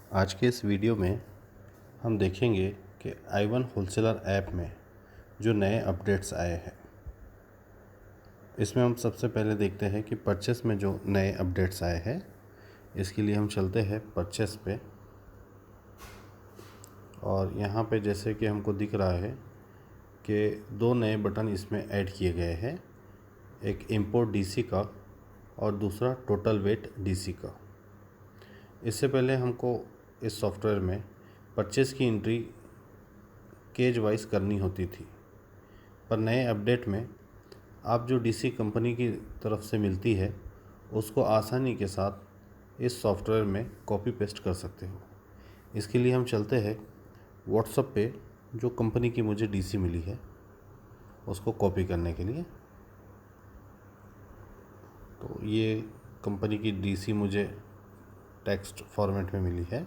आज के इस वीडियो में हम देखेंगे कि i1 होलसेलर ऐप में जो नए अपडेट्स आए हैं। इसमें हम सबसे पहले देखते हैं कि परचेस में जो नए अपडेट्स आए हैं। इसके लिए हम चलते हैं परचेस पे, और यहाँ पे जैसे कि हमको दिख रहा है कि दो नए बटन इसमें ऐड किए गए हैं, एक इंपोर्ट डीसी का और दूसरा टोटल वेट डीसी का। इससे पहले हमको इस सॉफ्टवेयर में परचेस की एंट्री केज वाइज करनी होती थी, पर नए अपडेट में आप जो डीसी कंपनी की तरफ से मिलती है उसको आसानी के साथ इस सॉफ्टवेयर में कॉपी पेस्ट कर सकते हो। इसके लिए हम चलते हैं व्हाट्सएप पे, जो कंपनी की मुझे डीसी मिली है उसको कॉपी करने के लिए। तो ये कंपनी की डीसी मुझे टेक्स्ट फॉर्मेट में मिली है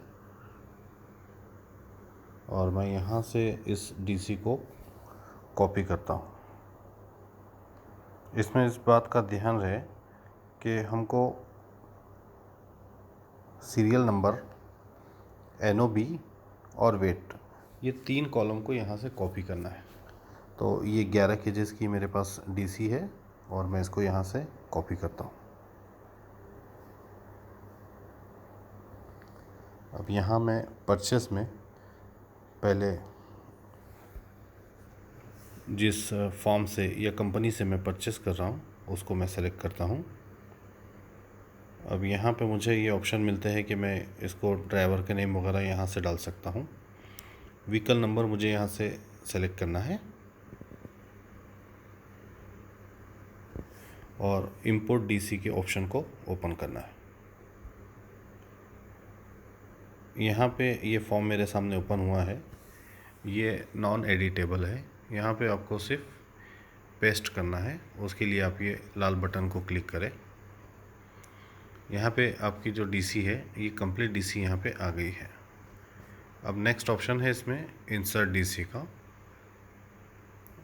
और मैं यहाँ से इस डीसी को कॉपी करता हूँ। इसमें इस बात का ध्यान रहे कि हमको सीरियल नंबर, एनओबी और वेट, ये 3 कॉलम को यहाँ से कॉपी करना है। तो ये 11 केजेस की मेरे पास डीसी है और मैं इसको यहाँ से कॉपी करता हूँ। अब यहाँ मैं परचेस में पहले जिस फॉर्म से या कंपनी से मैं परचेस कर रहा हूँ उसको मैं सेलेक्ट करता हूँ। अब यहाँ पे मुझे ये ऑप्शन मिलते हैं कि मैं इसको ड्राइवर के नेम वगैरह यहाँ से डाल सकता हूँ। व्हीकल नंबर मुझे यहाँ से सेलेक्ट करना है और इंपोर्ट डीसी के ऑप्शन को ओपन करना है। यहाँ पे ये फॉर्म मेरे सामने ओपन हुआ है। ये नॉन एडिटेबल है। यहाँ पे आपको सिर्फ पेस्ट करना है। उसके लिए आप ये लाल बटन को क्लिक करें। यहाँ पे आपकी जो डीसी है ये कंप्लीट डीसी यहाँ पे आ गई है। अब नेक्स्ट ऑप्शन है इसमें इंसर्ट डीसी का,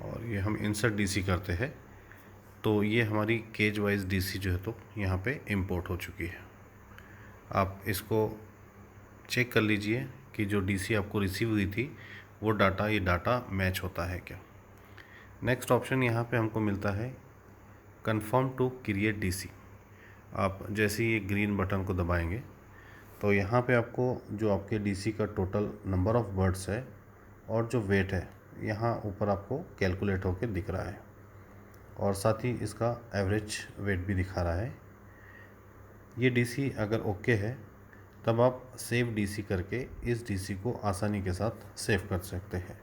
और ये हम इंसर्ट डीसी करते हैं तो ये हमारी केज वाइज डीसी जो है तो यहाँ पे इंपोर्ट हो चुकी है। आप इसको चेक कर लीजिए कि जो डीसी आपको रिसीव हुई थी वो ये डाटा मैच होता है क्या। नेक्स्ट ऑप्शन यहाँ पे हमको मिलता है कन्फर्म टू क्रिएट डीसी। आप जैसे ही ये ग्रीन बटन को दबाएंगे तो यहाँ पे आपको जो आपके डीसी का टोटल नंबर ऑफ़ बर्ड्स है और जो वेट है यहाँ ऊपर आपको कैलकुलेट होके दिख रहा है, और साथ ही इसका एवरेज वेट भी दिखा रहा है। ये डीसी अगर ओके है तब आप सेव डीसी करके इस डीसी को आसानी के साथ सेव कर सकते हैं,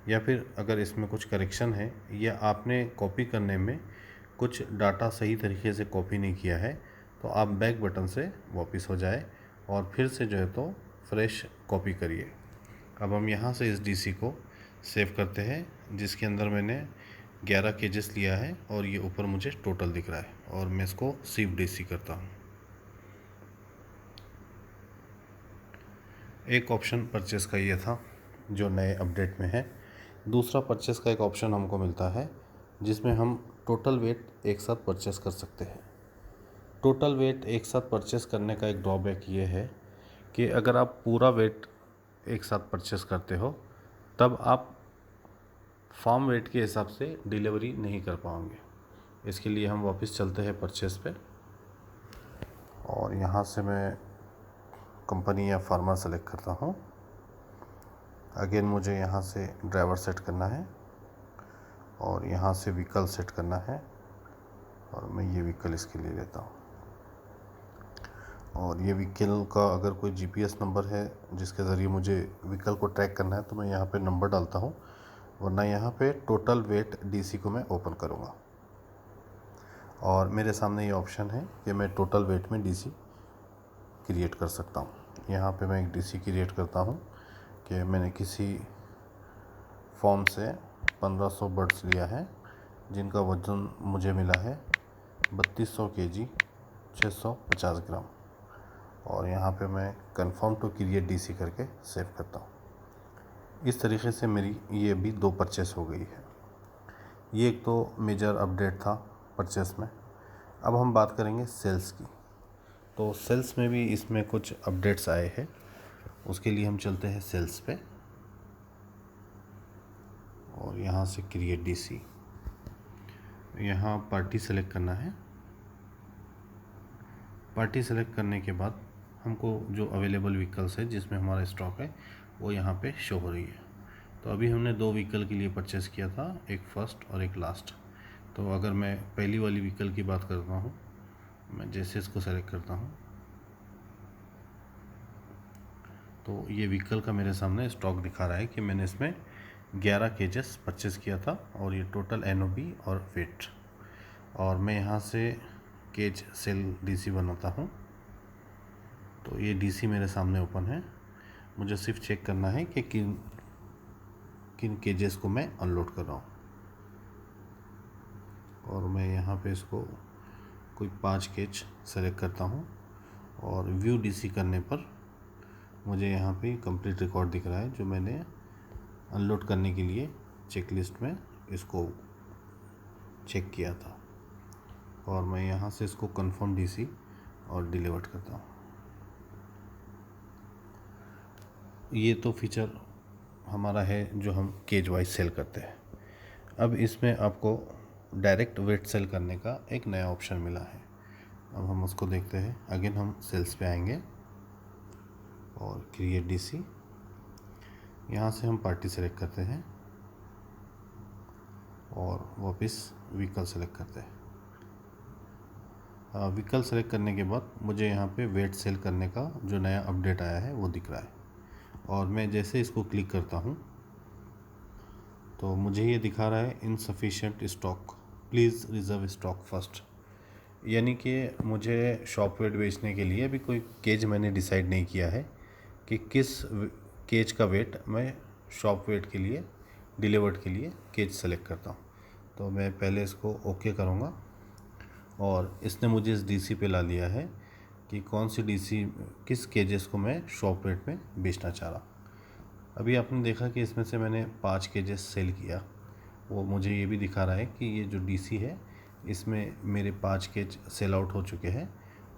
या फिर अगर इसमें कुछ करेक्शन है या आपने कॉपी करने में कुछ डाटा सही तरीके से कॉपी नहीं किया है तो आप बैक बटन से वापस हो जाए और फिर से जो है तो फ्रेश कॉपी करिए। अब हम यहाँ से इस डीसी को सेव करते हैं जिसके अंदर मैंने 11 केजेस लिया है और ये ऊपर मुझे टोटल दिख रहा है, और मैं इसको सेव डीसी करता हूँ। एक ऑप्शन परचेस का ये था जो नए अपडेट में है। दूसरा परचेस का एक ऑप्शन हमको मिलता है जिसमें हम टोटल वेट एक साथ परचेस कर सकते हैं। टोटल वेट एक साथ परचेस करने का एक ड्रॉबैक ये है कि अगर आप पूरा वेट एक साथ परचेस करते हो तब आप फार्म वेट के हिसाब से डिलीवरी नहीं कर पाओगे। इसके लिए हम वापस चलते हैं परचेस पे, और यहाँ से मैं कंपनी या फार्मर सेलेक्ट करता हूँ। अगेन मुझे यहाँ से ड्राइवर सेट करना है और यहाँ से व्हीकल सेट करना है, और मैं ये व्हीकल इसके लिए लेता हूँ। और ये व्हीकल का अगर कोई जीपीएस नंबर है जिसके ज़रिए मुझे व्हीकल को ट्रैक करना है तो मैं यहाँ पे नंबर डालता हूँ, वरना यहाँ पे टोटल वेट डीसी को मैं ओपन करूँगा। और मेरे सामने ये ऑप्शन है कि मैं टोटल वेट में डीसी क्रिएट कर सकता हूँ। यहाँ पे मैं एक डीसी क्रिएट करता हूँ कि मैंने किसी फॉर्म से 1500 बर्ड्स लिया है जिनका वज़न मुझे मिला है 3200 केजी 650 ग्राम, और यहाँ पे मैं कंफर्म टू क्रिएट डीसी करके सेव करता हूँ। इस तरीके से मेरी ये भी 2 परचेस हो गई है। ये एक तो मेजर अपडेट था परचेस में। अब हम बात करेंगे सेल्स की। तो सेल्स में भी इसमें कुछ अपडेट्स आए हैं, उसके लिए हम चलते हैं सेल्स पे और यहाँ से क्रिएट डीसी, यहाँ पार्टी सेलेक्ट करना है। पार्टी सेलेक्ट करने के बाद हमको जो अवेलेबल व्हीकल्स है जिसमें हमारा स्टॉक है वो यहाँ पे शो हो रही है। तो अभी हमने 2 व्हीकल के लिए परचेस किया था, एक फर्स्ट और एक लास्ट। तो अगर मैं पहली वाली व्हीकल की बात करता हूँ, मैं जैसे इसको सेलेक्ट करता हूँ तो ये व्हीकल का मेरे सामने स्टॉक दिखा रहा है कि मैंने इसमें 11 केजेस परचेस किया था और ये टोटल NOB और वेट। और मैं यहाँ से केज सेल डीसी बनाता हूँ। तो ये डीसी मेरे सामने ओपन है। मुझे सिर्फ चेक करना है कि किन किन केजेस को मैं अनलोड कर रहा हूँ। और मैं यहाँ पे इसको कोई 5 केज सेलेक्ट करता हूँ और व्यू डीसी करने पर मुझे यहाँ पे कंप्लीट रिकॉर्ड दिख रहा है जो मैंने अनलोड करने के लिए चेकलिस्ट में इसको चेक किया था। और मैं यहाँ से इसको कंफर्म डीसी और डिलीवर करता हूँ। ये तो फीचर हमारा है जो हम केज वाइज सेल करते हैं। अब इसमें आपको डायरेक्ट वेट सेल करने का एक नया ऑप्शन मिला है। अब हम उसको देखते हैं। अगेन हम सेल्स पे आएंगे और क्रिएट डीसी, यहाँ से हम पार्टी सेलेक्ट करते हैं और वापस व्हीकल सेलेक्ट करते हैं। व्हीकल सेलेक्ट करने के बाद मुझे यहाँ पे वेट सेल करने का जो नया अपडेट आया है वो दिख रहा है। और मैं जैसे इसको क्लिक करता हूँ तो मुझे ये दिखा रहा है insufficient stock, please reserve stock first. यानी कि मुझे शॉप वेट बेचने के लिए अभी कोई केज मैंने डिसाइड नहीं किया है कि किस केज का वेट मैं शॉप वेट के लिए डिलीवर्ड के लिए केज सेलेक्ट करता हूँ। तो मैं पहले इसको ओके करूँगा और इसने मुझे इस डीसी पे ला लिया है कि कौन सी डीसी किस केजेस को मैं शॉप वेट में बेचना चाह रहा। अभी आपने देखा कि इसमें से मैंने 5 केजेस सेल किया। वो मुझे ये भी दिखा रहा है कि ये जो डीसी है इसमें मेरे 5 केज सेल आउट हो चुके हैं।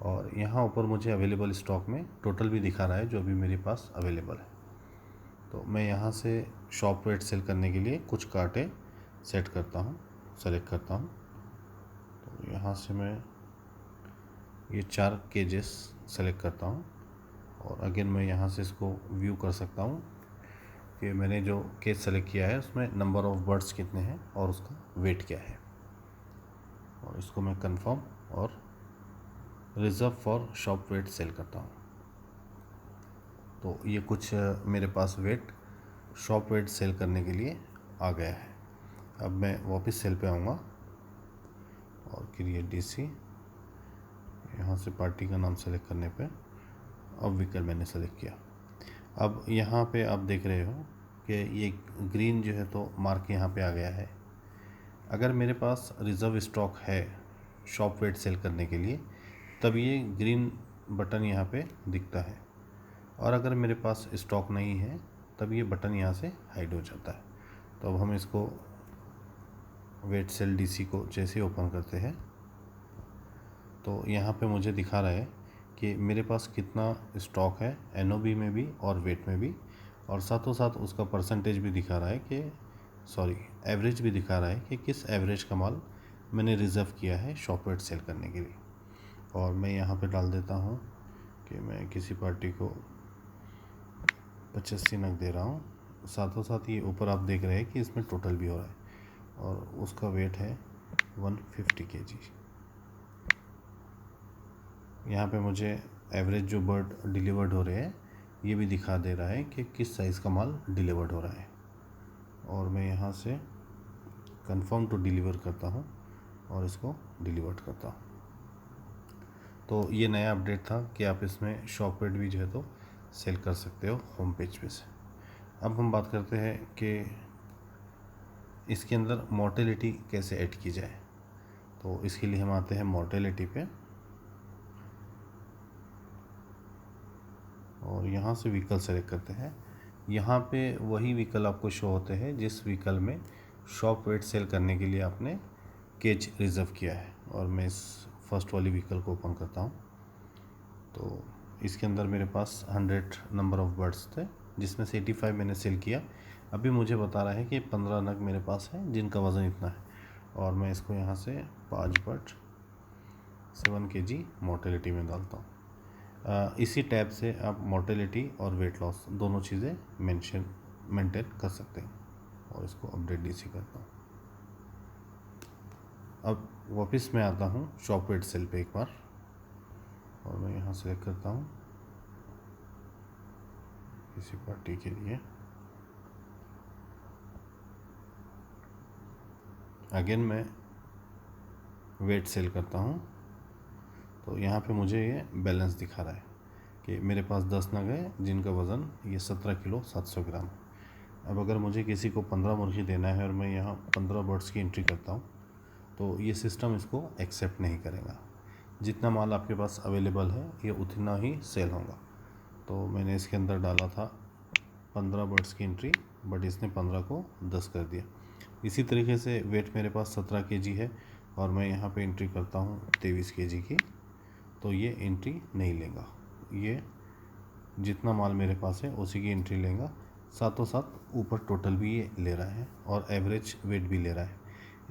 और यहाँ ऊपर मुझे अवेलेबल स्टॉक में टोटल भी दिखा रहा है जो अभी मेरे पास अवेलेबल है। तो मैं यहाँ से शॉप वेट सेल करने के लिए कुछ कार्टें सेट करता हूँ, सेलेक्ट करता हूँ। तो यहाँ से मैं ये 4 केजेस सेलेक्ट करता हूँ और अगेन मैं यहाँ से इसको व्यू कर सकता हूँ कि मैंने जो केज सेलेक्ट किया है उसमें नंबर ऑफ़ बर्ड्स कितने हैं और उसका वेट क्या है। और इसको मैं कंफर्म और reserve for shop wet sale करता हूँ। तो ये कुछ मेरे पास वेट शॉप वेट सेल करने के लिए आ गया है। अब मैं वापस सेल पे आऊँगा और क्रिएट डीसी, यहाँ से पार्टी का नाम सेलेक्ट करने पे अब व्हीकल मैंने सेलेक्ट किया। अब यहाँ पे आप देख रहे हो कि ये ग्रीन जो है तो मार्क यहाँ पे आ गया है। अगर मेरे पास रिज़र्व स्टॉक है शॉप वेट सेल करने के लिए तब ये ग्रीन बटन यहाँ पे दिखता है, और अगर मेरे पास स्टॉक नहीं है तब ये बटन यहाँ से हाइड हो जाता है। तो अब हम इसको वेट सेल डीसी को जैसे ओपन करते हैं तो यहाँ पे मुझे दिखा रहा है कि मेरे पास कितना स्टॉक है NOB में भी और वेट में भी, और साथों साथ उसका परसेंटेज भी दिखा रहा है कि एवरेज भी दिखा रहा है कि किस एवरेज का माल मैंने रिज़र्व किया है शॉप वेट सेल करने के लिए। और मैं यहाँ पे डाल देता हूँ कि मैं किसी पार्टी को 85 नग दे रहा हूँ। साथों साथ ये ऊपर आप देख रहे हैं कि इसमें टोटल भी हो रहा है और उसका वेट है 150 kg। यहाँ पे मुझे एवरेज जो बर्ड डिलीवर्ड हो रहे हैं ये भी दिखा दे रहा है कि किस साइज़ का माल डिलीवर्ड हो रहा है। और मैं यहाँ से कंफर्म टू डिलीवर करता हूँ और इसको डिलीवर करता हूँ। तो ये नया अपडेट था कि आप इसमें शॉप वेट भी जो है तो सेल कर सकते हो होम पेज पे से। अब हम बात करते हैं कि इसके अंदर मोर्टेलिटी कैसे ऐड की जाए। तो इसके लिए हम आते हैं मोर्टेलिटी पे और यहाँ से व्हीकल सेलेक्ट करते हैं। यहाँ पे वही व्हीकल आपको शो होते हैं जिस व्हीकल में शॉप वेट सेल करने के लिए आपने केज रिज़र्व किया है। और मैं इस फर्स्ट वाली व्हीकल को ओपन करता हूँ। तो इसके अंदर मेरे पास 100 नंबर ऑफ़ बर्ड्स थे, जिसमें से 85 मैंने सेल किया। अभी मुझे बता रहा है कि 15 नग मेरे पास है जिनका वज़न इतना है, और मैं इसको यहाँ से 5 बर्ड 7 kg मोर्टेलिटी में डालता हूँ। इसी टैब से आप मोर्टेलिटी और वेट लॉस दोनों चीज़ें मेंटेन कर सकते हैं। और इसको अपडेट डीसी करता हूँ। अब वापस मैं आता हूँ शॉप वेट सेल पे एक बार, और मैं यहाँ सेलेक्ट करता हूँ किसी पार्टी के लिए। अगेन मैं वेट सेल करता हूँ, तो यहाँ पे मुझे ये बैलेंस दिखा रहा है कि मेरे पास 10 नग है जिनका वज़न ये 17 किलो 700 ग्राम। अब अगर मुझे किसी को 15 मुर्गी देना है और मैं यहाँ 15 बर्ड्स की एंट्री करता हूँ, तो ये सिस्टम इसको एक्सेप्ट नहीं करेगा। जितना माल आपके पास अवेलेबल है ये उतना ही सेल होगा। तो मैंने इसके अंदर डाला था 15 बर्ड्स की एंट्री, बट इसने 15 को 10 कर दिया। इसी तरीके से वेट मेरे पास 17 kg है और मैं यहाँ पे एंट्री करता हूँ 23 kg की, तो ये एंट्री नहीं लेगा। ये जितना माल मेरे पास है उसी की एंट्री लेगा, साथों साथ ऊपर टोटल भी ये ले रहा है और एवरेज वेट भी ले रहा है।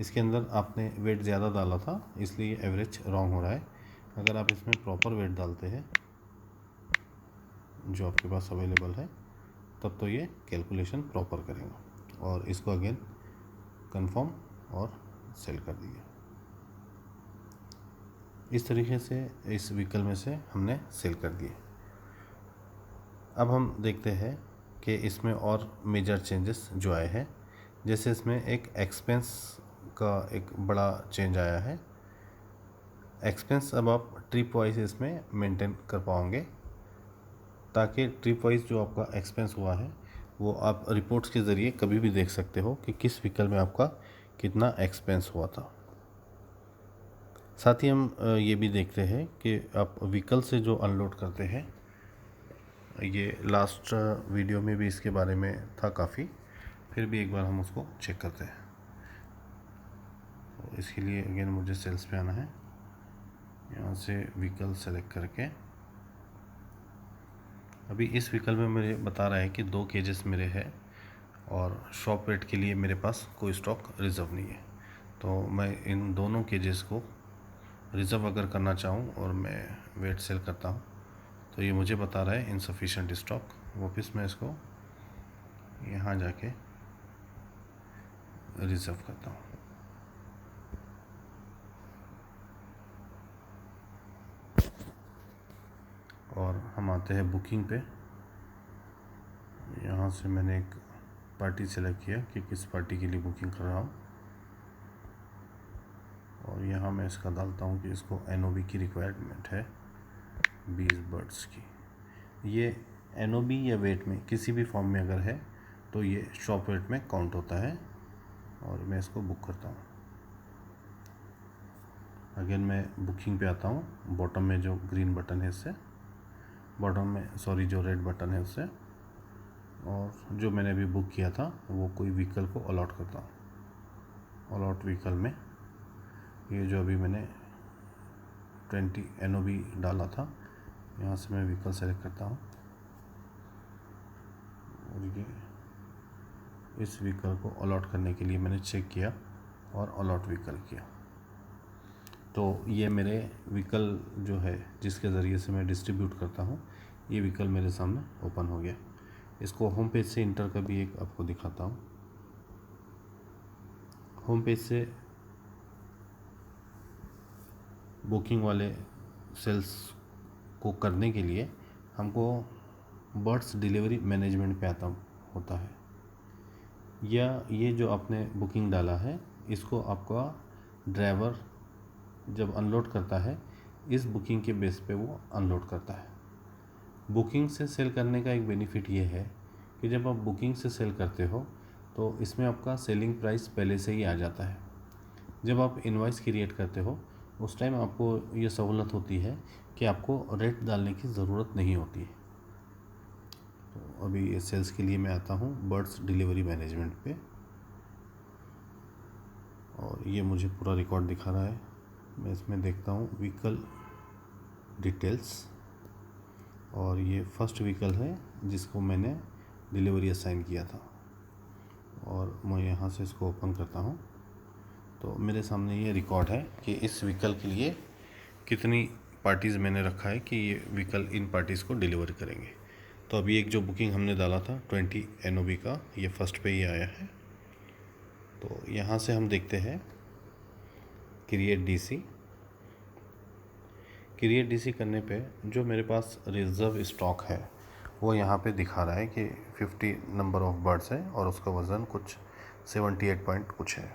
इसके अंदर आपने वेट ज़्यादा डाला था इसलिए एवरेज रॉन्ग हो रहा है। अगर आप इसमें प्रॉपर वेट डालते हैं जो आपके पास अवेलेबल है, तब तो ये कैलकुलेशन प्रॉपर करेगा। और इसको अगेन कंफर्म और सेल कर दिया। इस तरीके से इस व्हीकल में से हमने सेल कर दिए। अब हम देखते हैं कि इसमें और मेजर चेंजेस जो आए हैं। जैसे इसमें एक एक्सपेंस का एक बड़ा चेंज आया है। एक्सपेंस अब आप ट्रिप वाइज इसमें मेंटेन कर पाओगे, ताकि ट्रिप वाइज जो आपका एक्सपेंस हुआ है वो आप रिपोर्ट्स के ज़रिए कभी भी देख सकते हो कि किस व्हीकल में आपका कितना एक्सपेंस हुआ था। साथ ही हम ये भी देखते हैं कि आप व्हीकल से जो अनलोड करते हैं, ये लास्ट वीडियो में भी इसके बारे में था काफ़ी, फिर भी एक बार हम उसको चेक करते हैं। तो इसके लिए अगेन मुझे सेल्स पे आना है, यहाँ से व्हीकल सेलेक्ट करके अभी इस व्हीकल में मेरे बता रहा है कि 2 केजेस मेरे है और शॉप वेट के लिए मेरे पास कोई स्टॉक रिज़र्व नहीं है। तो मैं इन दोनों केजेस को रिज़र्व अगर करना चाहूँ और मैं वेट सेल करता हूँ, तो ये मुझे बता रहा है इनसफिशेंट स्टॉक। वापस मैं इसको यहाँ जाके रिज़र्व करता हूँ। और हम आते हैं बुकिंग पे। यहाँ से मैंने एक पार्टी सेलेक्ट किया कि किस पार्टी के लिए बुकिंग कर रहा हूँ, और यहाँ मैं इसका डालता हूँ कि इसको NOB की रिक्वायरमेंट है 20 बर्ड्स की। ये NOB या वेट में किसी भी फॉर्म में अगर है तो ये शॉप वेट में काउंट होता है, और मैं इसको बुक करता हूँ। अगेन मैं बुकिंग पे आता हूँ। बॉटम में जो ग्रीन बटन है इससे, बॉटम में सॉरी जो रेड बटन है उससे, और जो मैंने अभी बुक किया था वो कोई व्हीकल को अलॉट करता हूँ। अलॉट व्हीकल में ये जो अभी मैंने 20 NOB डाला था, यहाँ से मैं व्हीकल सेलेक्ट करता हूँ और ये इस व्हीकल को अलॉट करने के लिए मैंने चेक किया और अलॉट व्हीकल किया। तो ये मेरे व्हीकल जो है जिसके ज़रिए से मैं डिस्ट्रीब्यूट करता हूँ, ये व्हीकल मेरे सामने ओपन हो गया। इसको होम पेज से इंटर का भी एक आपको दिखाता हूँ। होम पेज से बुकिंग वाले सेल्स को करने के लिए हमको बर्ड्स डिलीवरी मैनेजमेंट पे आता होता है, या ये जो आपने बुकिंग डाला है इसको आपका ड्राइवर जब अनलोड करता है इस बुकिंग के बेस पे वो अनलोड करता है। बुकिंग से सेल करने का एक बेनिफिट ये है कि जब आप बुकिंग से सेल करते हो तो इसमें आपका सेलिंग प्राइस पहले से ही आ जाता है। जब आप इनवॉइस क्रिएट करते हो उस टाइम आपको ये सहूलत होती है कि आपको रेट डालने की ज़रूरत नहीं होती है। तो अभी ये सेल्स के लिए मैं आता हूँ बर्ड्स डिलीवरी मैनेजमेंट पे, और ये मुझे पूरा रिकॉर्ड दिखा रहा है। मैं इसमें देखता हूँ व्हीकल डिटेल्स, और ये फर्स्ट व्हीकल है जिसको मैंने डिलीवरी असाइन किया था। और मैं यहाँ से इसको ओपन करता हूँ तो मेरे सामने ये रिकॉर्ड है कि इस व्हीकल के लिए कितनी पार्टीज़ मैंने रखा है कि ये व्हीकल इन पार्टीज़ को डिलीवर करेंगे। तो अभी एक जो बुकिंग हमने डाला था 20 NOB का, ये फर्स्ट पे ही आया है। तो यहाँ से हम देखते हैं क्रिएट डीसी करने पे जो मेरे पास रिज़र्व स्टॉक है वो यहाँ पे दिखा रहा है कि 50 नंबर ऑफ बर्ड्स है और उसका वज़न कुछ 78 पॉइंट कुछ है।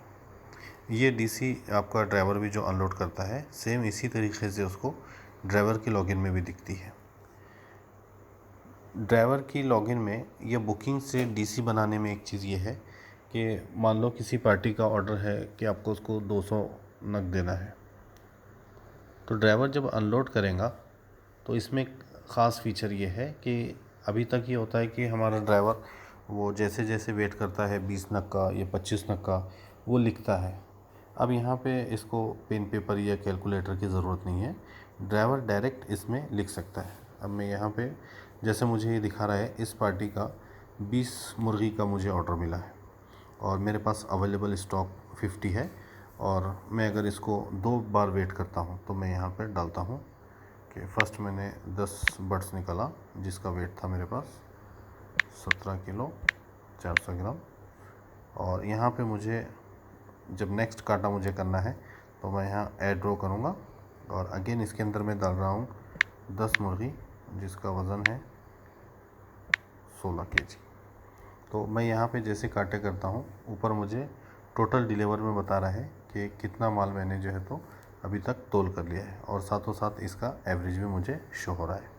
ये डीसी आपका ड्राइवर भी जो अनलोड करता है सेम इसी तरीके से उसको ड्राइवर की लॉगिन में भी दिखती है। ड्राइवर की लॉगिन में ये बुकिंग से डीसी बनाने में एक चीज़ ये है कि मान लो किसी पार्टी का ऑर्डर है कि आपको उसको 200 नग देना है, तो ड्राइवर जब अनलोड करेगा तो इसमें एक ख़ास फीचर ये है कि अभी तक ये होता है कि हमारा ड्राइवर वो जैसे जैसे वेट करता है 20 नग का या 25 नग का वो लिखता है। अब यहाँ पे इसको पेन पेपर या कैलकुलेटर की ज़रूरत नहीं है, ड्राइवर डायरेक्ट इसमें लिख सकता है। अब मैं यहाँ पे जैसे मुझे ये दिखा रहा है इस पार्टी का 20 मुर्गी का मुझे ऑर्डर मिला है और मेरे पास अवेलेबल स्टॉक 50 है और मैं अगर इसको 2 बार वेट करता हूँ तो मैं यहाँ पर डालता हूँ कि फ़र्स्ट मैंने 10 बर्ड्स निकाला जिसका वेट था मेरे पास 17 किलो 400 ग्राम। और यहाँ पे मुझे जब नेक्स्ट काटा मुझे करना है तो मैं यहाँ ऐड ड्रॉ करूँगा और अगेन इसके अंदर मैं डाल रहा हूँ 10 मुर्गी जिसका वज़न है 16 kg। तो मैं यहाँ पे जैसे काटे करता हूँ ऊपर मुझे टोटल डिलीवर में बता रहा है कि कितना माल मैंने जो है तो अभी तक तोल कर लिया है और साथों साथ इसका एवरेज भी मुझे शो हो रहा है।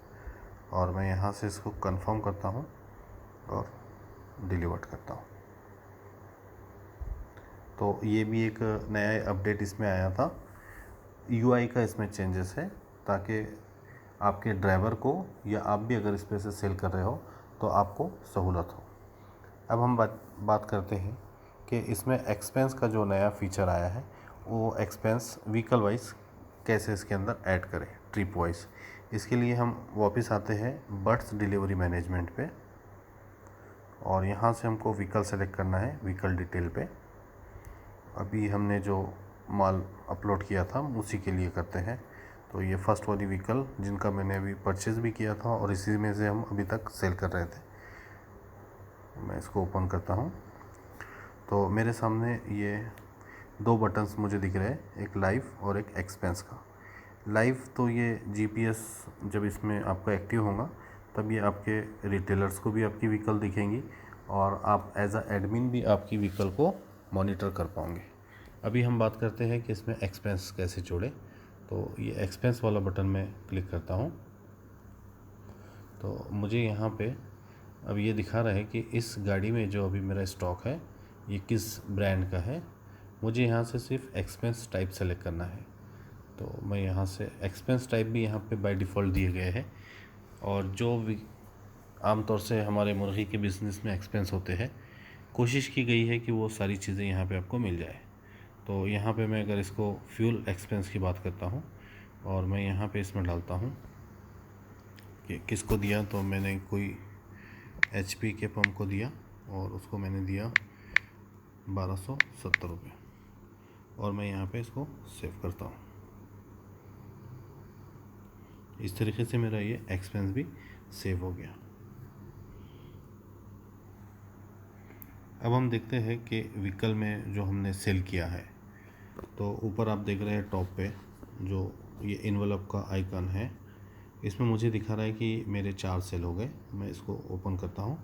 और मैं यहाँ से इसको कंफर्म करता हूँ और डिलीवर करता हूँ। तो ये भी एक नया अपडेट इसमें आया था, UI का इसमें चेंजेस है ताकि आपके ड्राइवर को या आप भी अगर इस पे से सेल कर रहे हो तो आपको सहूलत हो। अब हम बात करते हैं कि इसमें एक्सपेंस का जो नया फीचर आया है वो एक्सपेंस व्हीकल वाइज कैसे इसके अंदर ऐड करें ट्रिप वाइज। इसके लिए हम वापस आते हैं बर्ड्स डिलीवरी मैनेजमेंट पे और यहाँ से हमको व्हीकल सेलेक्ट करना है व्हीकल डिटेल पे। अभी हमने जो माल अपलोड किया था उसी के लिए करते हैं। तो ये फर्स्ट वाली व्हीकल जिनका मैंने अभी परचेज़ भी किया था और इसी में से हम अभी तक सेल कर रहे थे। मैं इसको ओपन करता हूँ तो मेरे सामने ये 2 बटन्स मुझे दिख रहे हैं, एक लाइव और एक एक्सपेंस का। लाइव तो ये GPS जब इसमें आपका एक्टिव होगा तब ये आपके रिटेलर्स को भी आपकी व्हीकल दिखेंगी और आप एज अ एडमिन भी आपकी व्हीकल को मॉनिटर कर पाओगे। अभी हम बात करते हैं कि इसमें एक्सपेंस कैसे जोड़े। तो ये एक्सपेंस वाला बटन में क्लिक करता हूँ तो मुझे यहाँ पे अब ये दिखा रहा है कि इस गाड़ी में जो अभी मेरा स्टॉक है ये किस ब्रांड का है। मुझे यहाँ से सिर्फ एक्सपेंस टाइप सेलेक्ट करना है तो मैं यहाँ से एक्सपेंस टाइप भी यहाँ पे बाय डिफ़ॉल्ट दिए गए हैं और जो भी आमतौर से हमारे मुर्गी के बिज़नेस में एक्सपेंस होते हैं कोशिश की गई है कि वो सारी चीज़ें यहाँ पे आपको मिल जाए। तो यहाँ पे मैं अगर इसको फ्यूल एक्सपेंस की बात करता हूँ और मैं यहाँ पे इसमें डालता हूँ कि किसको दिया, तो मैंने कोई HP के पंप को दिया और उसको मैंने दिया 1270 रुपये और मैं यहाँ पे इसको सेव करता हूँ। इस तरीके से मेरा ये एक्सपेंस भी सेव हो गया। अब हम देखते हैं कि व्हीकल में जो हमने सेल किया है तो ऊपर आप देख रहे हैं टॉप पे जो ये इन्वेलप का आइकन है इसमें मुझे दिखा रहा है कि मेरे 4 सेल हो गए। मैं इसको ओपन करता हूँ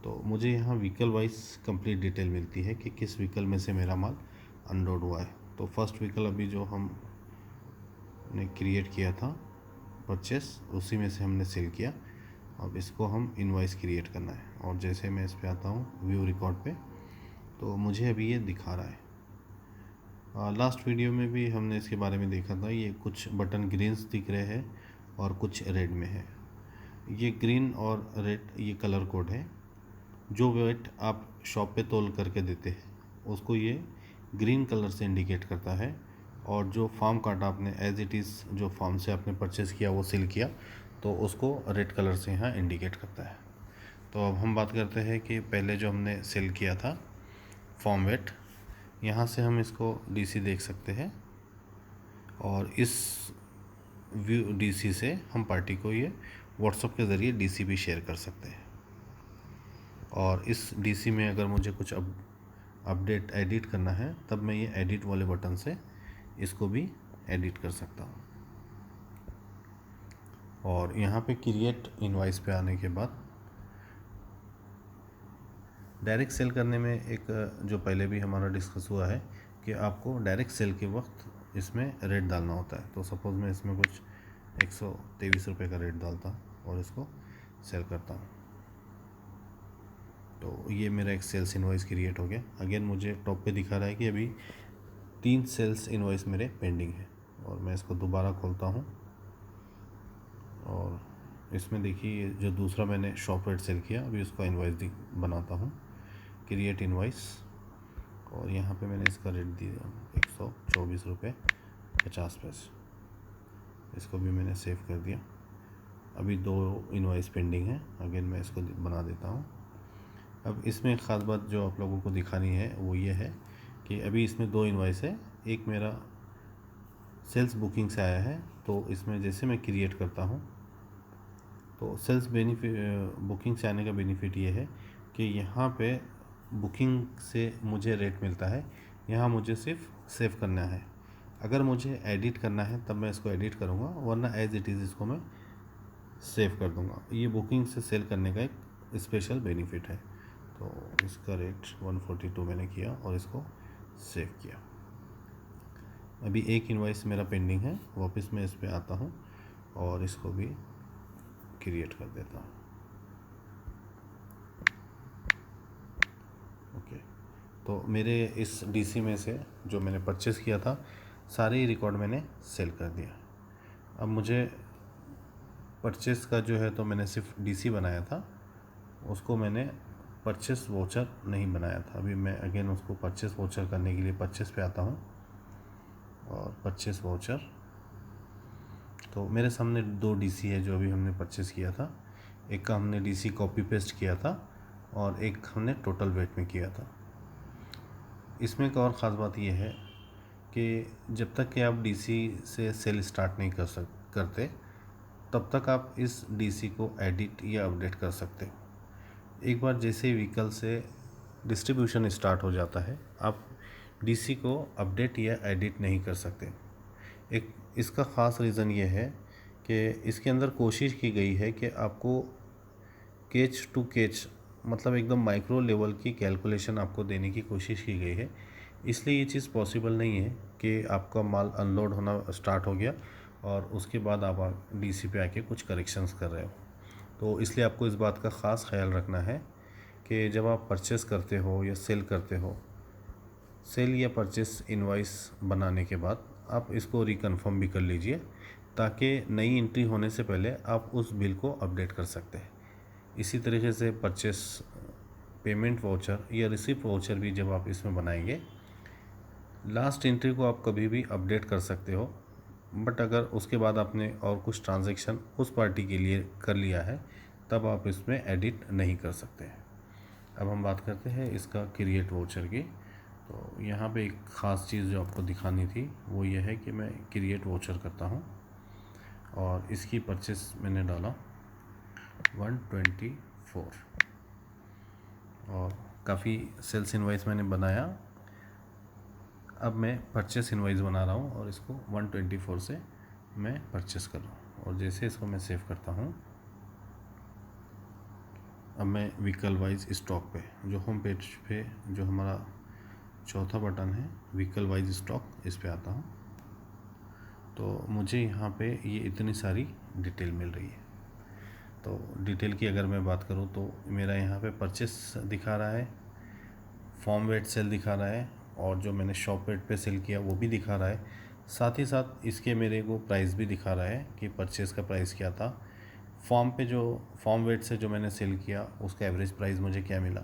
तो मुझे यहाँ व्हीकल वाइज कंप्लीट डिटेल मिलती है कि किस व्हीकल में से मेरा माल अनलोड हुआ है। तो फर्स्ट व्हीकल अभी जो हमने क्रिएट किया था परचेस उसी में से हमने सेल किया। अब इसको हम इनवॉइस क्रिएट करना है और जैसे मैं इस पे आता हूँ व्यू रिकॉर्ड पे तो मुझे अभी ये दिखा रहा है। लास्ट वीडियो में भी हमने इसके बारे में देखा था। ये कुछ बटन ग्रीन्स दिख रहे हैं और कुछ रेड में है। ये ग्रीन और रेड ये कलर कोड है। जो वेट आप शॉप पे तोल करके देते हैं उसको ये ग्रीन कलर से इंडिकेट करता है और जो फार्म काटा आपने एज इट इज़ जो फार्म से आपने परचेज़ किया वो सेल किया तो उसको रेड कलर से यहाँ इंडिकेट करता है। तो अब हम बात करते हैं कि पहले जो हमने सेल किया था फॉर्म वेट, यहाँ से हम इसको डीसी देख सकते हैं और इस व्यू डीसी से हम पार्टी को ये व्हाट्सएप के ज़रिए डीसी भी शेयर कर सकते हैं। और इस डीसी में अगर मुझे कुछ अपडेट एडिट करना है तब मैं ये एडिट वाले बटन से इसको भी एडिट कर सकता हूँ। और यहाँ पे क्रिएट इनवॉइस पे आने के बाद डायरेक्ट सेल करने में एक जो पहले भी हमारा डिस्कस हुआ है कि आपको डायरेक्ट सेल के वक्त इसमें रेट डालना होता है। तो सपोज़ मैं इसमें कुछ 123 रुपये का रेट डालता हूँ और इसको सेल करता हूँ, तो ये मेरा एक सेल्स इनवॉइस क्रिएट हो गया। अगेन मुझे टॉप पे दिखा रहा है कि अभी 3 सेल्स इनवॉइस मेरे पेंडिंग है। और मैं इसको दोबारा खोलता हूँ और इसमें देखिए जो दूसरा मैंने शॉप रेट सेल किया, अभी उसका इनवॉइस बनाता हूँ, क्रिएट इनवॉइस। और यहाँ पे मैंने इसका रेट दिया 124 रुपये 50 पैसे। इसको भी मैंने सेव कर दिया। अभी 2 इनवॉइस पेंडिंग है, अगेन मैं इसको बना देता हूँ। अब इसमें एक ख़ास बात जो आप लोगों को दिखानी है वो ये है कि अभी इसमें 2 इनवॉइस है। एक मेरा सेल्स बुकिंग से आया है, तो इसमें जैसे मैं क्रिएट करता हूँ तो सेल्स बुकिंग से आने का बेनिफिट ये है कि यहाँ पे बुकिंग से मुझे रेट मिलता है, यहाँ मुझे सिर्फ सेव करना है। अगर मुझे एडिट करना है तब मैं इसको एडिट करूँगा, वरना एज इट इज़ इसको मैं सेव कर दूँगा। ये बुकिंग से सेल करने का एक स्पेशल बेनिफिट है। तो इसका रेट 142 मैंने किया और इसको सेव किया। अभी एक इनवॉइस मेरा पेंडिंग है, वापस मैं इस पे आता हूँ और इसको भी क्रिएट कर देता हूँ। ओके, तो मेरे इस डीसी में से जो मैंने परचेज़ किया था सारे ही रिकॉर्ड मैंने सेल कर दिया। अब मुझे परचेज़ का जो है तो मैंने सिर्फ डीसी बनाया था, उसको मैंने परचेस वाउचर नहीं बनाया था। अभी मैं अगेन उसको परचेस वाउचर करने के लिए परचेस पे आता हूँ और परचेस वाउचर। तो मेरे सामने 2 डीसी है जो अभी हमने परचेस किया था। एक का हमने डीसी कॉपी पेस्ट किया था और एक हमने टोटल वेट में किया था। इसमें एक और ख़ास बात यह है कि जब तक कि आप डीसी से सेल स्टार्ट नहीं करते तब तक आप इस डीसी को एडिट या अपडेट कर सकते हो। एक बार जैसे व्हीकल से डिस्ट्रीब्यूशन स्टार्ट हो जाता है, आप डीसी को अपडेट या एडिट नहीं कर सकते। एक इसका ख़ास रीज़न ये है कि इसके अंदर कोशिश की गई है कि आपको केच टू केच, मतलब एकदम माइक्रो लेवल की कैलकुलेशन आपको देने की कोशिश की गई है। इसलिए ये चीज़ पॉसिबल नहीं है कि आपका माल अनलोड होना स्टार्ट हो गया और उसके बाद आप डीसी पे आके कुछ करेक्शंस कर रहे हो। तो इसलिए आपको इस बात का ख़ास ख्याल रखना है कि जब आप परचेस करते हो या सेल करते हो, सेल या परचेस इनवॉइस बनाने के बाद आप इसको रिकन्फर्म भी कर लीजिए, ताकि नई एंट्री होने से पहले आप उस बिल को अपडेट कर सकते हैं। इसी तरीके से परचेस पेमेंट वाउचर या रिसिप्ट वाउचर भी जब आप इसमें बनाएंगे, लास्ट एंट्री को आप कभी भी अपडेट कर सकते हो, बट अगर उसके बाद आपने और कुछ ट्रांजैक्शन उस पार्टी के लिए कर लिया है तब आप इसमें एडिट नहीं कर सकते हैं। अब हम बात करते हैं इसका क्रिएट वाउचर की। तो यहाँ पे एक ख़ास चीज़ जो आपको दिखानी थी वो ये है कि मैं क्रिएट वाउचर करता हूँ और इसकी परचेस मैंने डाला 124 और काफ़ी सेल्स इनवॉइस मैंने बनाया। अब मैं परचेस इनवॉइस बना रहा हूँ और इसको 124 से मैं परचेस कर रहा हूँ। और जैसे इसको मैं सेव करता हूँ, अब मैं व्हीकल वाइज स्टॉक पे, जो होम पेज पे जो हमारा चौथा बटन है व्हीकल वाइज स्टॉक, इस पे आता हूँ। तो मुझे यहाँ पे ये इतनी सारी डिटेल मिल रही है। तो डिटेल की अगर मैं बात करूँ तो मेरा यहाँ पे परचेस दिखा रहा है, फॉर्म वेट सेल दिखा रहा है और जो मैंने शॉप वेट पे सेल किया वो भी दिखा रहा है। साथ ही साथ इसके मेरे को प्राइस भी दिखा रहा है कि परचेस का प्राइस क्या था, फॉर्म वेट से जो मैंने सेल किया उसका एवरेज प्राइस मुझे क्या मिला,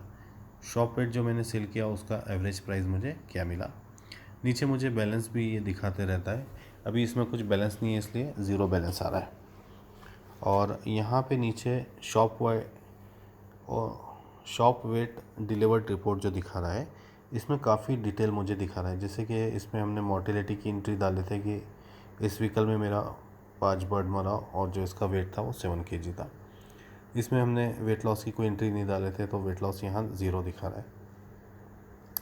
शॉप वेट जो मैंने सेल किया उसका एवरेज प्राइस मुझे क्या मिला। नीचे मुझे बैलेंस भी ये दिखाते रहता है। अभी इसमें कुछ बैलेंस नहीं है इसलिए ज़ीरो बैलेंस आ रहा है। और यहाँ पे नीचे शॉप वेट डिलीवर्ड रिपोर्ट जो दिखा रहा है, इसमें काफ़ी डिटेल मुझे दिखा रहा है। जैसे कि इसमें हमने मोर्टेलिटी की एंट्री डाले थे कि इस व्हीकल में मेरा 5 बर्ड मरा और जो इसका वेट था वो 7 kg था। इसमें हमने वेट लॉस की कोई एंट्री नहीं डाले थे, तो वेट लॉस यहाँ 0 दिखा रहा है।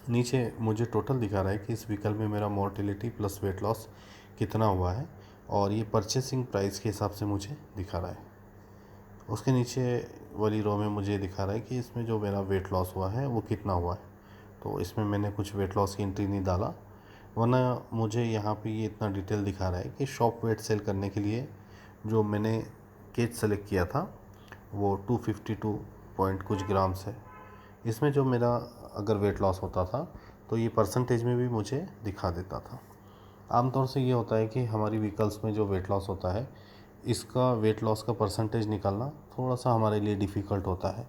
नीचे मुझे टोटल दिखा रहा है कि इस व्हीकल में मेरा मोर्टेलिटी प्लस वेट लॉस कितना हुआ है, और ये परचेसिंग प्राइस के हिसाब से मुझे दिखा रहा है। उसके नीचे वाली रो में मुझे दिखा रहा है कि इसमें जो मेरा वेट लॉस हुआ है वो कितना हुआ है। तो इसमें मैंने कुछ वेट लॉस की एंट्री नहीं डाला, वरना मुझे यहाँ पे ये इतना डिटेल दिखा रहा है कि शॉप वेट सेल करने के लिए जो मैंने केज सेलेक्ट किया था वो 252 पॉइंट कुछ ग्राम्स है। इसमें जो मेरा अगर वेट लॉस होता था तो ये परसेंटेज में भी मुझे दिखा देता था। आमतौर से ये होता है कि हमारी व्हीकल्स में जो वेट लॉस होता है, इसका वेट लॉस का परसेंटेज निकालना थोड़ा सा हमारे लिए डिफ़िकल्ट होता है,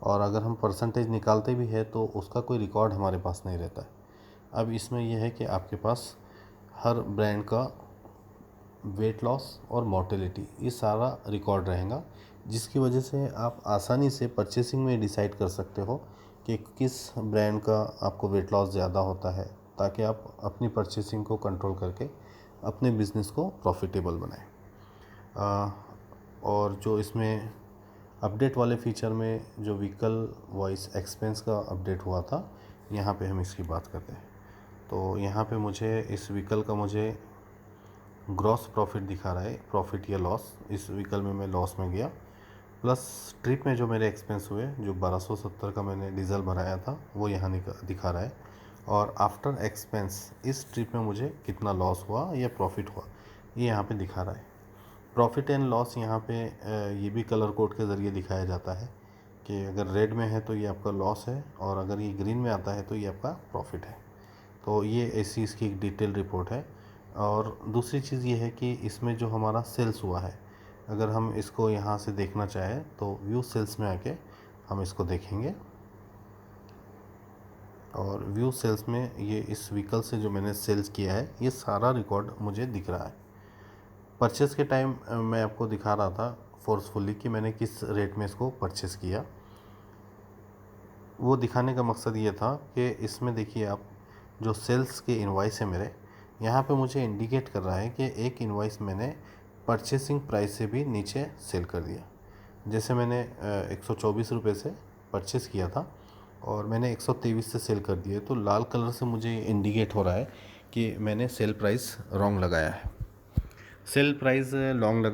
और अगर हम परसेंटेज निकालते भी है तो उसका कोई रिकॉर्ड हमारे पास नहीं रहता है। अब इसमें यह है कि आपके पास हर ब्रांड का वेट लॉस और मोर्टेलिटी ये सारा रिकॉर्ड रहेगा, जिसकी वजह से आप आसानी से परचेसिंग में डिसाइड कर सकते हो कि किस ब्रांड का आपको वेट लॉस ज़्यादा होता है, ताकि आप अपनी परचेसिंग को कंट्रोल करके अपने बिज़नेस को प्रॉफिटेबल बनाएं। और जो इसमें अपडेट वाले फीचर में जो व्हीकल वॉइस एक्सपेंस का अपडेट हुआ था, यहाँ पे हम इसकी बात करते हैं। तो यहाँ पे मुझे इस व्हीकल का मुझे ग्रॉस प्रॉफिट दिखा रहा है, प्रॉफिट या लॉस। इस व्हीकल में मैं लॉस में गया, प्लस ट्रिप में जो मेरे एक्सपेंस हुए, जो 1270 का मैंने डीजल भराया था वो यहाँ दिखा रहा है, और आफ्टर एक्सपेंस इस ट्रिप में मुझे कितना लॉस हुआ या प्रॉफिट हुआ ये यहाँ पे दिखा रहा है। प्रॉफिट एंड लॉस यहाँ पे ये भी कलर कोड के ज़रिए दिखाया जाता है कि अगर रेड में है तो ये आपका लॉस है, और अगर ये ग्रीन में आता है तो ये आपका प्रॉफिट है। तो ये ऐसी इसकी एक डिटेल रिपोर्ट है। और दूसरी चीज़ ये है कि इसमें जो हमारा सेल्स हुआ है, अगर हम इसको यहाँ से देखना चाहें तो व्यू सेल्स में आके हम इसको देखेंगे, और व्यू सेल्स में ये इस व्हीकल से जो मैंने सेल्स किया है ये सारा रिकॉर्ड मुझे दिख रहा है। परचेस के टाइम मैं आपको दिखा रहा था फोर्सफुली कि मैंने किस रेट में इसको परचेस किया। वो दिखाने का मकसद ये था कि इसमें देखिए आप, जो सेल्स के इनवॉइस है मेरे, यहाँ पे मुझे इंडिकेट कर रहा है कि एक इनवॉइस मैंने परचेसिंग प्राइस से भी नीचे सेल कर दिया। जैसे मैंने 124 रुपये से परचेस किया था और मैंने 123 से सेल कर दिए, तो लाल कलर से मुझे इंडिकेट हो रहा है कि मैंने सेल प्राइस रॉन्ग लगाया है। सेल प्राइस रॉन्ग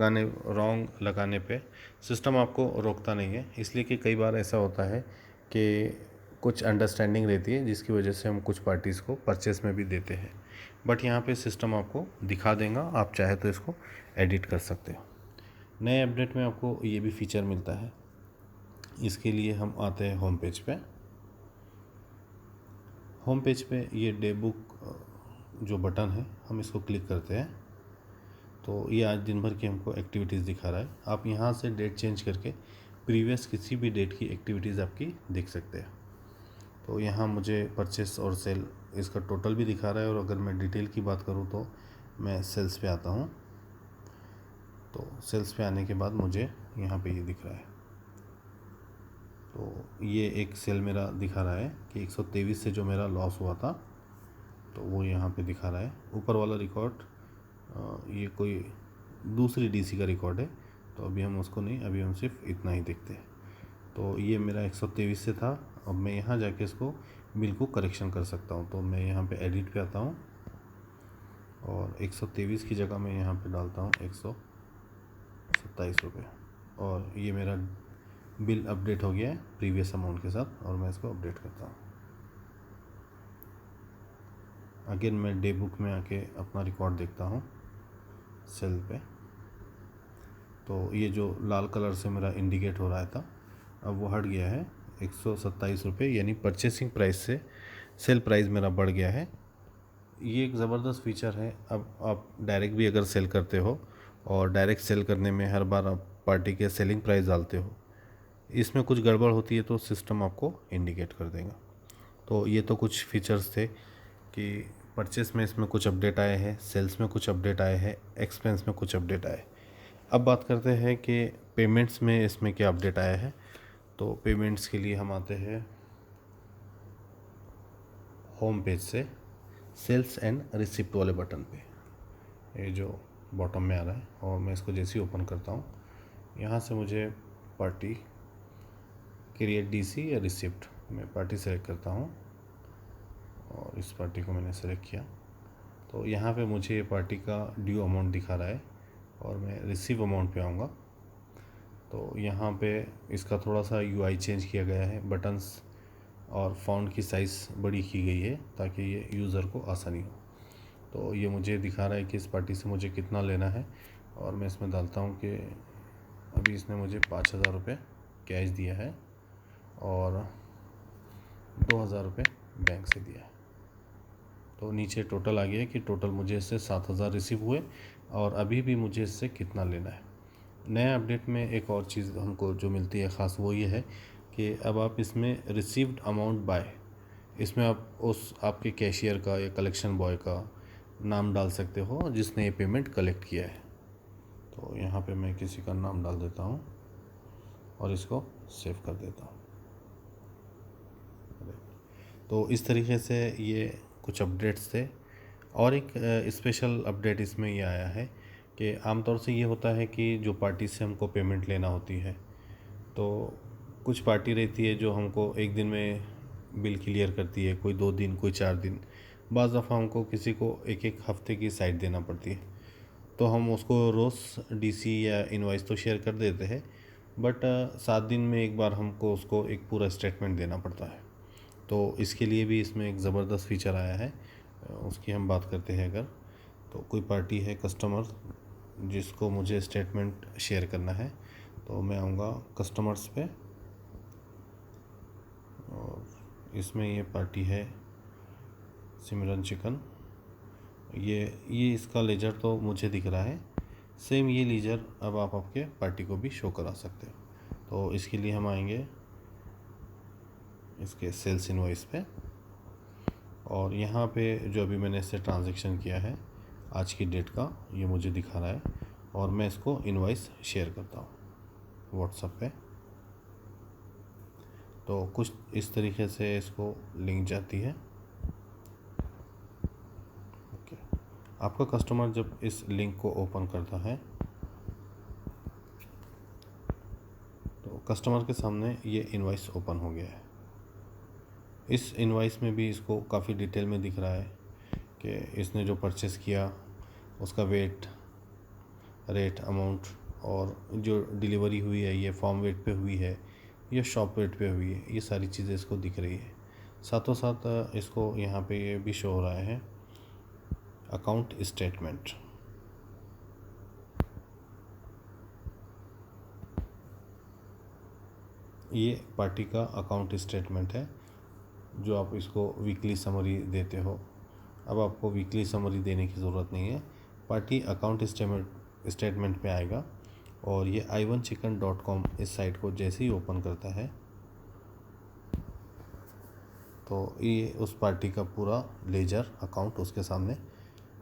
लगाने पे सिस्टम आपको रोकता नहीं है, इसलिए कि कई बार ऐसा होता है कि कुछ अंडरस्टैंडिंग रहती है जिसकी वजह से हम कुछ पार्टीज़ को परचेस में भी देते हैं, बट यहाँ पे सिस्टम आपको दिखा देगा, आप चाहे तो इसको एडिट कर सकते हो। नए अपडेट में आपको ये भी फीचर मिलता है। इसके लिए हम आते हैं होम पेज पे। होम पेज पे ये डे बुक जो बटन है हम इसको क्लिक करते हैं, तो ये आज दिन भर की हमको एक्टिविटीज़ दिखा रहा है। आप यहाँ से डेट चेंज करके प्रीवियस किसी भी डेट की एक्टिविटीज़ आपकी देख सकते हैं। तो यहाँ मुझे परचेस और सेल इसका टोटल भी दिखा रहा है, और अगर मैं डिटेल की बात करूँ तो मैं सेल्स पे आता हूँ। तो सेल्स पे आने के बाद मुझे यहाँ पे ये दिख रहा है। तो ये एक सेल मेरा दिखा रहा है कि 123 से जो मेरा लॉस हुआ था तो वो यहाँ पे दिखा रहा है। ऊपर वाला रिकॉर्ड ये कोई दूसरी डीसी का रिकॉर्ड है, तो अभी हम उसको नहीं, अभी हम सिर्फ इतना ही देखते हैं। तो ये मेरा 123 से था। अब मैं यहाँ जाके इसको बिल को करेक्शन कर सकता हूँ। तो मैं यहाँ पे एडिट पे आता हूँ और 123 की जगह मैं यहाँ पे डालता हूँ 127 रुपये, और ये मेरा बिल अपडेट हो गया है प्रीवियस अमाउंट के साथ, और मैं इसको अपडेट करता हूँ। अगेन मैं डे बुक में आके अपना रिकॉर्ड देखता हूँ सेल पे। तो ये जो लाल कलर से मेरा इंडिकेट हो रहा था अब वो हट गया है 127 रुपये, यानी परचेसिंग प्राइस से सेल प्राइस मेरा बढ़ गया है। ये एक ज़बरदस्त फीचर है। अब आप डायरेक्ट भी अगर सेल करते हो और डायरेक्ट सेल करने में हर बार आप पार्टी के सेलिंग प्राइस डालते हो, इसमें कुछ गड़बड़ होती है तो सिस्टम आपको इंडिकेट कर देगा। तो ये तो कुछ फीचर्स थे कि परचेस में इसमें कुछ अपडेट आए हैं, सेल्स में कुछ अपडेट आए हैं, एक्सपेंस में कुछ अपडेट आए। अब बात करते हैं कि पेमेंट्स में इसमें क्या अपडेट आया है। तो पेमेंट्स के लिए हम आते हैं होम पेज से सेल्स एंड रिसिप्ट वाले बटन पे, ये जो बॉटम में आ रहा है, और मैं इसको जैसे ही ओपन करता हूँ यहाँ से मुझे पार्टी क्रिएट डीसी या रिसिप्ट, मैं पार्टी सेलेक्ट करता हूँ और इस पार्टी को मैंने सेलेक्ट किया। तो यहाँ पे मुझे ये पार्टी का ड्यू अमाउंट दिखा रहा है और मैं रिसीव अमाउंट पे आऊँगा। तो यहाँ पे इसका थोड़ा सा यूआई चेंज किया गया है, बटन्स और फ़ॉन्ट की साइज़ बड़ी की गई है ताकि ये यूज़र को आसानी हो। तो ये मुझे दिखा रहा है कि इस पार्टी से मुझे कितना लेना है, और मैं इसमें डालता हूँ कि अभी इसने मुझे 5,000 रुपये कैश दिया है और 2,000 रुपये बैंक से दिया है। तो नीचे टोटल आ गया है कि टोटल मुझे इससे 7,000 रिसीव हुए और अभी भी मुझे इससे कितना लेना है। नया अपडेट में एक और चीज़ हमको जो मिलती है ख़ास, वो ये है कि अब आप इसमें रिसीव्ड अमाउंट बाय, इसमें आप उस आपके कैशियर का या कलेक्शन बॉय का नाम डाल सकते हो जिसने ये पेमेंट कलेक्ट किया है। तो यहाँ पे मैं किसी का नाम डाल देता हूँ और इसको सेव कर देता हूँ। तो इस तरीके से ये कुछ अपडेट्स थे। और एक स्पेशल अपडेट इसमें ये आया है कि आमतौर से ये होता है कि जो पार्टी से हमको पेमेंट लेना होती है, तो कुछ पार्टी रहती है जो हमको एक दिन में बिल क्लियर करती है, कोई 2 दिन, कोई 4 दिन, बाज़ दफ़ा हमको किसी को एक एक हफ़्ते की साइट देना पड़ती है। तो हम उसको रोज़ डीसी या इनवॉइस तो शेयर कर देते हैं, बट 7 दिन में एक बार हमको उसको एक पूरा स्टेटमेंट देना पड़ता है। तो इसके लिए भी इसमें एक ज़बरदस्त फीचर आया है, उसकी हम बात करते हैं। अगर तो कोई पार्टी है कस्टमर जिसको मुझे स्टेटमेंट शेयर करना है, तो मैं आऊँगा कस्टमर्स पे और इसमें ये पार्टी है सिमरन चिकन। ये इसका लेजर तो मुझे दिख रहा है, सेम ये लेजर अब आप आपके पार्टी को भी शो करा सकते हो। तो इसके लिए हम आएंगे इसके सेल्स इनवॉइस पे, और यहाँ पे जो अभी मैंने इससे ट्रांजैक्शन किया है आज की डेट का, ये मुझे दिखा रहा है, और मैं इसको इनवॉइस शेयर करता हूँ व्हाट्सएप पे। तो कुछ इस तरीके से इसको लिंक जाती है। ओके, आपका कस्टमर जब इस लिंक को ओपन करता है तो कस्टमर के सामने ये इनवॉइस ओपन हो गया है। इस इनवॉइस में भी इसको काफ़ी डिटेल में दिख रहा है कि इसने जो परचेस किया उसका वेट, रेट, अमाउंट, और जो डिलीवरी हुई है ये फॉर्म वेट पे हुई है या शॉप वेट पे हुई है, ये सारी चीज़ें इसको दिख रही है। साथों साथ इसको यहाँ पे ये भी शो हो रहा है अकाउंट स्टेटमेंट। ये पार्टी का अकाउंट स्टेटमेंट है जो आप इसको वीकली समरी देते हो। अब आपको वीकली समरी देने की ज़रूरत नहीं है, पार्टी अकाउंट स्टेटमेंट पे आएगा। और ये i1chicken.com इस साइट को जैसे ही ओपन करता है तो ये उस पार्टी का पूरा लेजर अकाउंट उसके सामने,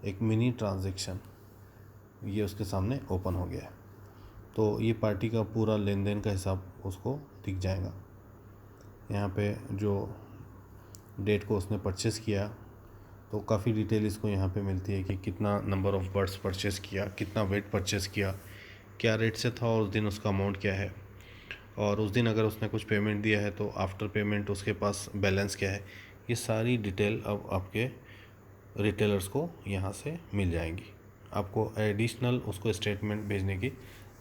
एक मिनी ट्रांजैक्शन ये उसके सामने ओपन हो गया है। तो ये पार्टी का पूरा लेन देन का हिसाब उसको दिख जाएगा। यहाँ पे जो डेट को उसने परचेस किया तो काफ़ी डिटेल इसको यहाँ पे मिलती है कि कितना नंबर ऑफ़ बर्ड्स परचेस किया, कितना वेट परचेस किया, क्या रेट से था और उस दिन उसका अमाउंट क्या है, और उस दिन अगर उसने कुछ पेमेंट दिया है तो आफ्टर पेमेंट उसके पास बैलेंस क्या है। ये सारी डिटेल अब आपके रिटेलर्स को यहाँ से मिल जाएंगी। आपको एडिशनल उसको स्टेटमेंट भेजने की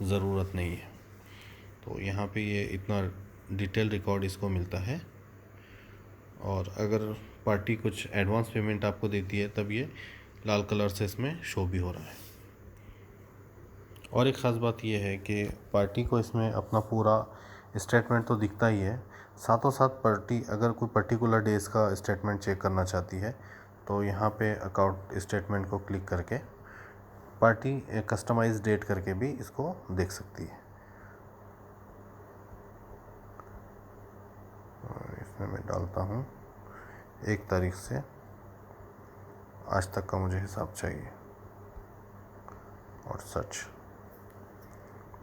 ज़रूरत नहीं है। तो यहाँ पे ये इतना डिटेल रिकॉर्ड इसको मिलता है। और अगर पार्टी कुछ एडवांस पेमेंट आपको देती है तब ये लाल कलर से इसमें शो भी हो रहा है। और एक ख़ास बात यह है कि पार्टी को इसमें अपना पूरा स्टेटमेंट तो दिखता ही है, साथों साथ पार्टी अगर कोई पर्टिकुलर डेज़ का स्टेटमेंट चेक करना चाहती है तो यहाँ पे अकाउंट स्टेटमेंट को क्लिक करके पार्टी कस्टमाइज डेट करके भी इसको देख सकती है। इसमें मैं डालता हूँ 1 तारीख से आज तक का मुझे हिसाब चाहिए और सच।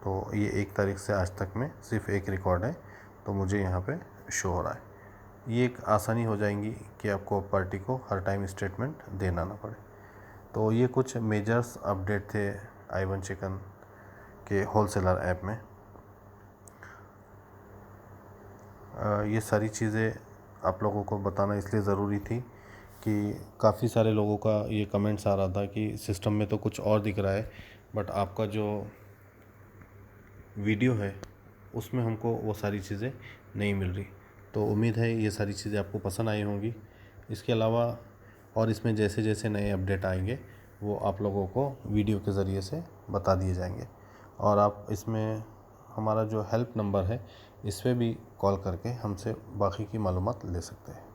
तो ये 1 तारीख से आज तक में सिर्फ एक रिकॉर्ड है, तो मुझे यहाँ पे शो हो रहा है। ये एक आसानी हो जाएंगी कि आपको पार्टी को हर टाइम स्टेटमेंट देना ना पड़े। तो ये कुछ मेजर्स अपडेट थे i1 चिकन के होलसेलर ऐप में। ये सारी चीज़ें आप लोगों को बताना इसलिए ज़रूरी थी कि काफ़ी सारे लोगों का ये कमेंट्स आ रहा था कि सिस्टम में तो कुछ और दिख रहा है, बट आपका जो वीडियो है उसमें हमको वो सारी चीज़ें नहीं मिल रही। तो उम्मीद है ये सारी चीज़ें आपको पसंद आई होंगी। इसके अलावा और इसमें जैसे जैसे नए अपडेट आएंगे वो आप लोगों को वीडियो के ज़रिए से बता दिए जाएंगे। और आप इसमें हमारा जो हेल्प नंबर है इस पर भी कॉल करके हमसे बाकी की मालूमात ले सकते हैं।